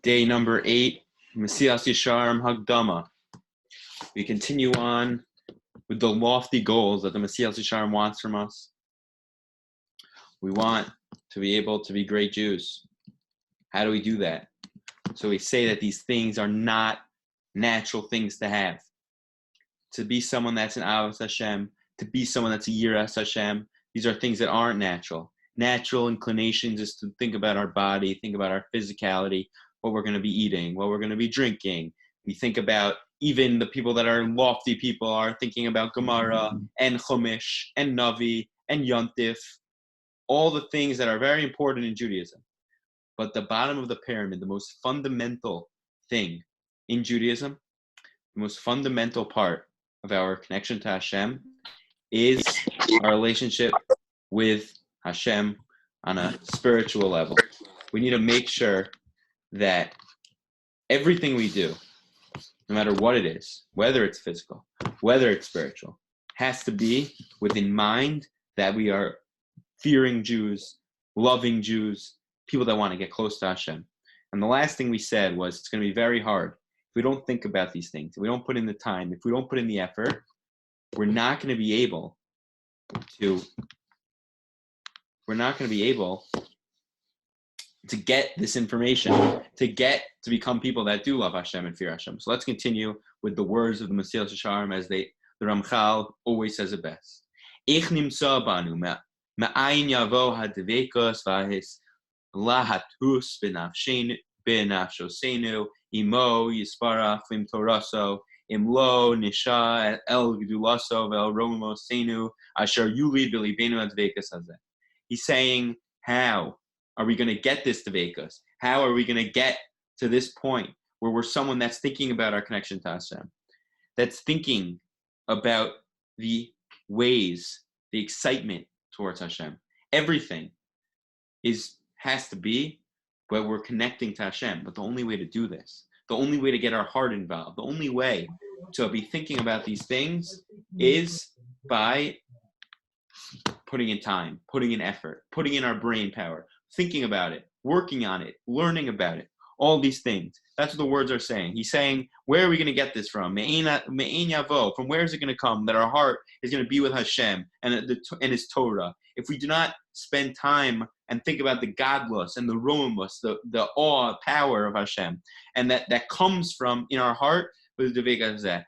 Day number 8, Mesilas Yesharim Hakdama. We continue on with the lofty goals that the Mesilas Yesharim wants from us. We want to be able to be great Jews. How do we do that? So we say that these things are not natural things to have. To be someone that's an Avos Hashem, to be someone that's a Yiras Hashem, these are things that aren't natural. Natural inclinations is to think about our body, think about our physicality, what we're going to be eating, what we're going to be drinking. We think about even the people that are lofty people are thinking about Gemara and Chumash and Navi and Yontif, all the things that are very important in Judaism. But the bottom of the pyramid, the most fundamental thing in Judaism, the most fundamental part of our connection to Hashem is our relationship with Hashem on a spiritual level. We need to make sure that everything we do, no matter what it is, whether it's physical, whether it's spiritual, has to be within mind that we are fearing Jews, loving Jews, people that want to get close to Hashem. And the last thing we said was it's going to be very hard if we don't think about these things, if we don't put in the time, if we don't put in the effort, we're not going to be able to get this information, to become people that do love Hashem and fear Hashem. So let's continue with the words of the Mesilas Yesharim as the Ramchal always says it best. Ich nimsa banu ma'ayin yavo hadvekos vahis lahatus benafshosenu imo yisparach lim toraso imlo nisha el gdulaso vel romosenu asher yuli bilibenu hadvekas hazeh. He's saying, how are we going to get this to Vekas? How are we going to get to this point where we're someone that's thinking about our connection to Hashem, that's thinking about the ways, the excitement towards Hashem? Everything has to be where we're connecting to Hashem. But the only way to do this, the only way to get our heart involved, the only way to be thinking about these things is by putting in time, putting in effort, putting in our brain power, thinking about it, working on it, learning about it, all these things. That's what the words are saying. He's saying, where are we going to get this from? Me'ein yavo, from where is it going to come that our heart is going to be with Hashem and His Torah? If we do not spend time and think about the godless and the romus, the awe, power of Hashem, and that comes from in our heart, with the Vegazeh.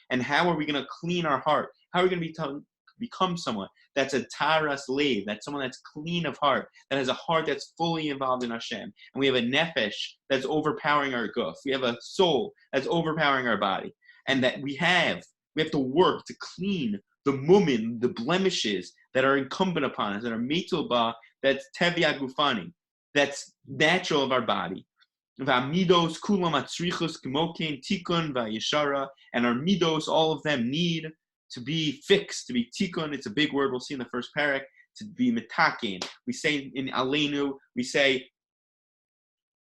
And how are we going to clean our heart? How are we going to become someone that's a taras lev, that's someone that's clean of heart, that has a heart that's fully involved in Hashem, and we have a nefesh that's overpowering our guf, we have a soul that's overpowering our body, and that we have to work to clean the mumin, the blemishes that are incumbent upon us, that are mitulba, that's tevya gufani, that's natural of our body. V'amidos kulam atzrichos k'mokein tikun v'yeshara, and our midos, all of them need to be fixed, to be tikun. It's a big word we'll see in the first parak, to be mitakin. We say in Aleinu, we say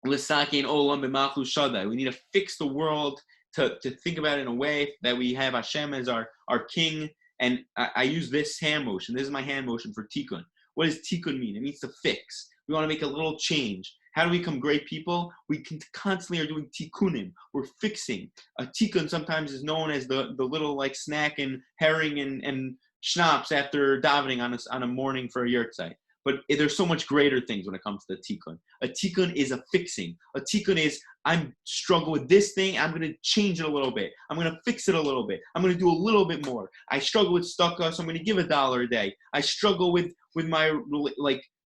l'sakin olam b'malchus shadai. We need to fix the world, to think about it in a way that we have Hashem as our king. And I use this hand motion. This is my hand motion for tikkun. What does tikkun mean? It means to fix. We want to make a little change. How do we become great people? We constantly are doing tikkunim. We're fixing. A tikkun sometimes is known as the little like snack and herring and schnapps after davening on a morning for a yurtzeit. But there's so much greater things when it comes to tikkun. A tikkun is a fixing. A tikkun is, I'm struggle with this thing, I'm going to change it a little bit. I'm going to fix it a little bit. I'm going to do a little bit more. I struggle with stucco, so I'm going to give $1 a day. I struggle with my,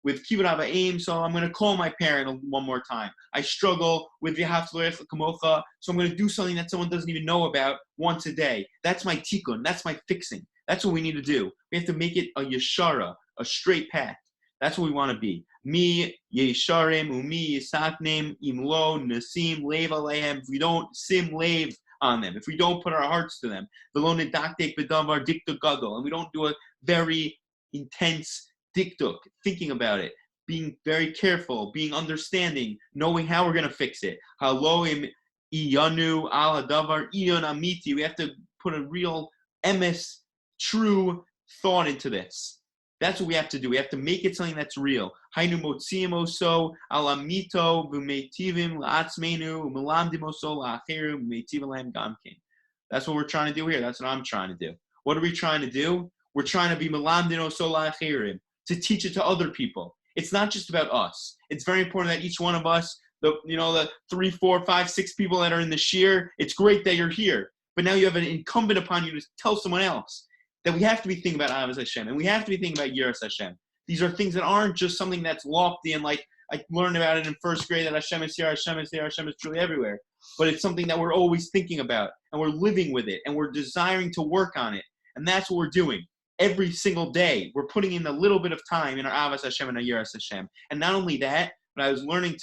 with kibbut avayim, so I'm going to call my parent one more time. I struggle with v'ahavta l'recha kamocha, so I'm going to do something that someone doesn't even know about once a day. That's my tikkun. That's my fixing. That's what we need to do. We have to make it a yeshara, a straight path. That's what we want to be. Mi yesharim umi yisaknim imlo nasim lev alehem. If we don't sim lev on them, if we don't put our hearts to them, v'lo nedaktek b'davar diktuk gadol, and we don't do a very intense diktuk, thinking about it, being very careful, being understanding, knowing how we're going to fix it. Haloim iyanu al hadavar iyon amiti. We have to put a real emes, true thought into this. That's what we have to do. We have to make it something that's real. Hainu motziim oso alamito v'meitivim la'atzmeinu u'melamdim oso la'achirim u'meitivim lahem gamkin. That's what we're trying to do here. That's what I'm trying to do. What are we trying to do? We're trying to be melamdim oso la'achirim, to teach it to other people. It's not just about us. It's very important that each one of us, the 3, 4, 5, 6 people that are in the Shuir, it's great that you're here. But now you have an incumbent upon you to tell someone else that we have to be thinking about Avos Hashem, and we have to be thinking about Yiras Hashem. These are things that aren't just something that's lofty and like I learned about it in first grade that Hashem is here, Hashem is there, Hashem is truly everywhere. But it's something that we're always thinking about, and we're living with it, and we're desiring to work on it. And that's what we're doing. Every single day, we're putting in a little bit of time in our Avos Hashem and our Yiras Hashem. And not only that, but I was learning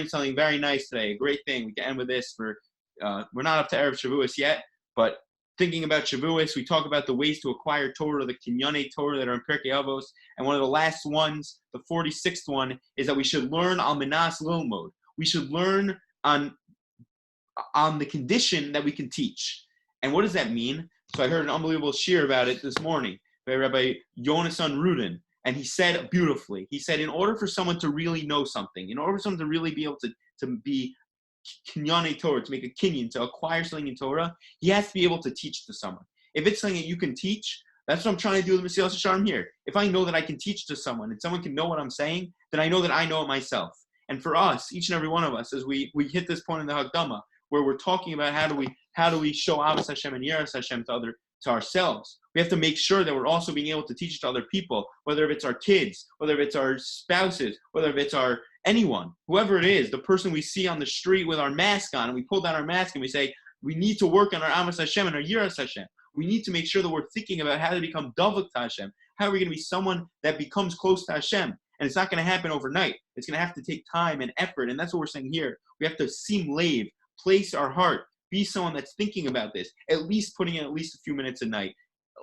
something very nice today, a great thing. We can end with this. We're not up to Erev Shavuos yet, but thinking about Shavuos, we talk about the ways to acquire Torah, the Kinyanei Torah that are in Pirkei Avos, and one of the last ones, the 46th one, is that we should learn al minas lilmod. We should learn on the condition that we can teach. And what does that mean? So I heard an unbelievable shiur about it this morning by Rabbi Yonasan Rudin, and he said beautifully, he said, in order for someone to really know something, in order for someone to really be able to be Kinyanei Torah, to make a kinyan, to acquire something in Torah, he has to be able to teach to someone. If it's something that you can teach, that's what I'm trying to do with Mesilas Yesharim here. If I know that I can teach to someone and someone can know what I'm saying, then I know that I know it myself. And for us, each and every one of us, as we hit this point in the Hakdama, where we're talking about how do we show Avos Hashem and Yiras Hashem to ourselves, we have to make sure that we're also being able to teach it to other people, whether it's our kids, whether it's our spouses, whether it's our anyone, whoever it is, the person we see on the street with our mask on, and we pull down our mask and we say, we need to work on our Avos Hashem and our Yiras Hashem. We need to make sure that we're thinking about how to become Davuk to Hashem. How are we going to be someone that becomes close to Hashem? And it's not going to happen overnight. It's going to have to take time and effort. And that's what we're saying here. We have to sim lave, place our heart, be someone that's thinking about this, at least putting in at least a few minutes a night,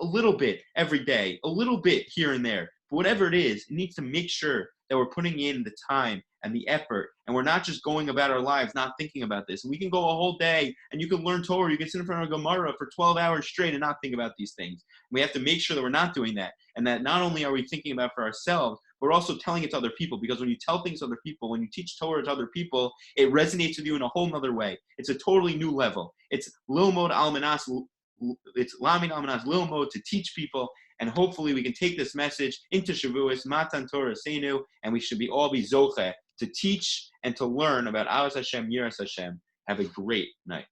a little bit every day, a little bit here and there. But whatever it is, it needs to make sure that we're putting in the time and the effort, and we're not just going about our lives not thinking about this. And we can go a whole day, and you can learn Torah, you can sit in front of a Gemara for 12 hours straight and not think about these things. We have to make sure that we're not doing that, and that not only are we thinking about for ourselves, but we're also telling it to other people, because when you tell things to other people, when you teach Torah to other people, it resonates with you in a whole nother way. It's a totally new level. It's lilmod almanas, it's lamin almanas lilmod, to teach people. And hopefully we can take this message into Shavuos, Matan Torah Seinu, and we should all be zocheh to teach and to learn about Avos Hashem, Yiras Hashem. Have a great night.